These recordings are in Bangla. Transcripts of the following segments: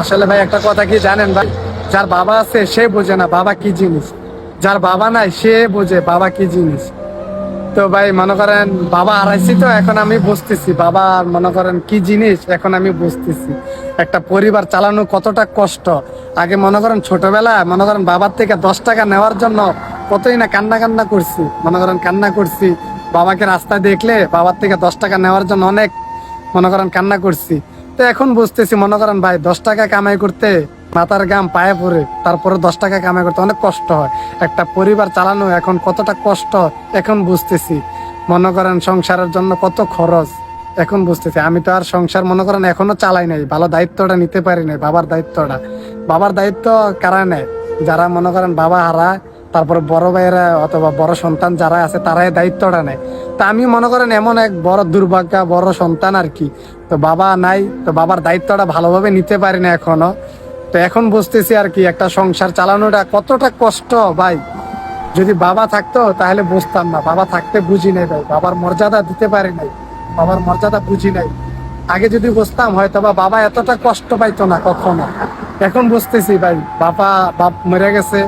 আসলে ভাই একটা কথা কি জানেন ভাই, যার বাবা আছে সে বোঝে না বাবা কি জিনিস, যার বাবা নাই সে বোঝে বাবা কি জিনিস। তো ভাই মনে করেন বাবা হারাইছি, তো এখন আমি বুঝতেছি বাবা মনে করেন কি জিনিস, এখন আমি বুঝতেছি একটা পরিবার চালানো কতটা কষ্ট। আগে মনে করেন ছোটবেলায় মনে করেন বাবার থেকে 10 টাকা নেওয়ার জন্য কতই না কান্না কান্না করছি, মনে করেন কান্না করছি। বাবাকে রাস্তায় দেখলে বাবার থেকে 10 টাকা নেওয়ার জন্য অনেক মনে করেন কান্না করছি। তো এখন বুঝতেছি মনে করেন ভাই 10 টাকা কামাই করতে মাথার গাম পায়ে পড়ে, তারপরে 10 টাকা কামাই করতে অনেক কষ্ট হয়। একটা পরিবার চালানো এখন কতটা কষ্ট এখন বুঝতেছি। মনে করেন সংসারের জন্য কত খরচ এখন বুঝতেছি। আমি তো আর সংসার মনে করেন এখনো চালাই নাই, ভালো দায়িত্বটা নিতে পারি নাই। বাবার দায়িত্ব কারা নেয়? যারা মনে করেন বাবা হারা, তারপরে বড় ভাইয়েরা অথবা বড় সন্তান যারা আছে তারাই দায়িত্বটা নেয়। তা আমি মনে করেন এমন এক বড় দুর্ভাগ্য, বড় সন্তান আর কি। তো বাবা নাই, তো বাবার দায়িত্বটা ভালোভাবে নিতে পারি না এখনো। তো এখন বুঝতেছি আর কি একটা সংসার চালানোটা কতটা কষ্ট ভাই। যদি বাবা থাকতো তাহলে বুঝতাম না, বাবা থাকতে বুঝি নাই ভাই, বাবার মর্যাদা দিতে পারি নাই, বাবার মর্যাদা বুঝি নাই। আগে যদি বুঝতাম হয়তো বাবা এতটা কষ্ট পাইতো না কখনো। এখন বুঝতেছি ভাই বাপ মরে গেছে,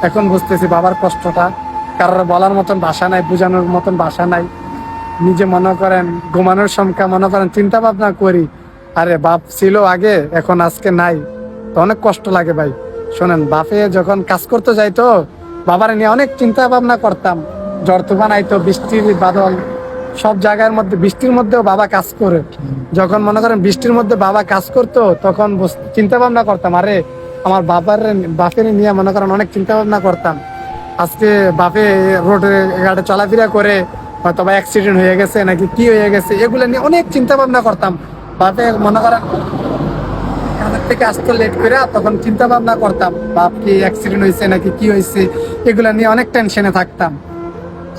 এখন বুঝতেছি বাবার কষ্টটা। কারোর বলার মতন ভাষা নাই, বোঝানোর মতন ভাষা নাই। নিজে মনে করেন ঘুমানোর সংখ্যা মনে করেন চিন্তা ভাবনা করি, আরে বাপ ছিল আগে এখন আজকে নাই, তো অনেক কষ্ট লাগে ভাই। শোনেন, বাপে যখন কাজ করতে যাইতো বাবার নিয়ে অনেক চিন্তা ভাবনা করতাম। ঝড় তুফান আইতো, বৃষ্টির বাদল, সব জায়গার মধ্যে বৃষ্টির মধ্যেও বাবা কাজ করে। যখন মনে করেন বৃষ্টির মধ্যে বাবা কাজ করতো তখন চিন্তা ভাবনা করতাম, আরে আমার বাপের নিয়ে মনে করেন অনেক চিন্তা ভাবনা করতাম। আজকে বাপে রোডে ঘাটে চলাফেরা করে হয়তো বা অ্যাক্সিডেন্ট হয়ে গেছে নাকি কি হয়ে গেছে, এগুলো নিয়ে অনেক চিন্তা ভাবনা করতাম। বাপে মনে করেন কাজের থেকে আসতে লেট করে তখন চিন্তা ভাবনা করতাম বাপ কি অ্যাক্সিডেন্ট হয়েছে নাকি কি হয়েছে, এগুলা নিয়ে অনেক টেনশনে থাকতাম।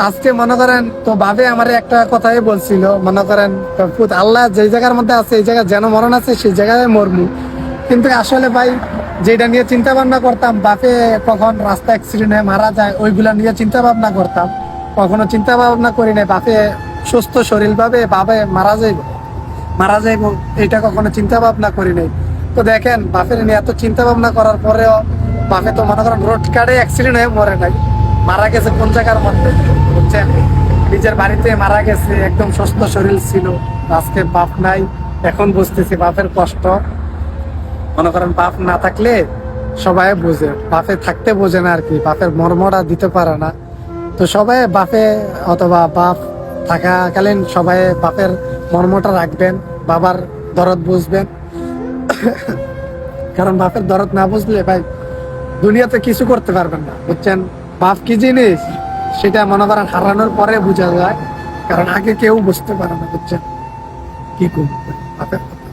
আজকে মনে করেন তো ভাবে আমার একটা কথাই বলছিল, মনে করেন আল্লাহ যে জায়গার মধ্যে আছে এই জায়গায় যেন মরণ আছে সেই জায়গায় মরমু। কিন্তু আসলে ভাই যেটা নিয়ে চিন্তা ভাবনা করতাম বাপে কখন রাস্তা অ্যাক্সিডেন্ট হয়ে মারা যায় ওইগুলা নিয়ে চিন্তা ভাবনা করতাম, কখনো চিন্তা ভাবনা করি নাই বাপে সুস্থ শরীর ভাবে বাপে মারা যাইব, এটা কখনো চিন্তা ভাবনা করি নাই। তো দেখেন বাপের নিয়ে এত চিন্তা ভাবনা করার পরেও বাপে তো মনে করেন রোড কাটে অ্যাক্সিডেন্ট হয়ে মরে নাই, মারা গেছে কোন জায়গার মধ্যে বুঝছেন, নিজের বাড়িতে মারা গেছে, একদম সুস্থ শরীর ছিল। আজকে বাপ নাই, এখন বুঝতেছি বাপের কষ্ট। মনে করেন বাপ না থাকলে সবাই বুঝে, বাপে থাকতে বোঝে না আর কি, বাপের মর্মটা দিতে পারে না। তো সবাই বাপে অথবা বাপ থাকাকালীন সবাই বাপের মর্মটা রাখবেন, বাবার দরদ বুঝবেন। কারণ বাপের দরদ না বুঝলে ভাই দুনিয়াতে কিছু করতে পারবেন না, বুঝছেন। বাপ কি জিনিস সেটা মনে করেন হারানোর পরে বোঝা যায়, কারণ আগে কেউ বুঝতে পারে না, বুঝছেন। কি করবো বাপের কথা।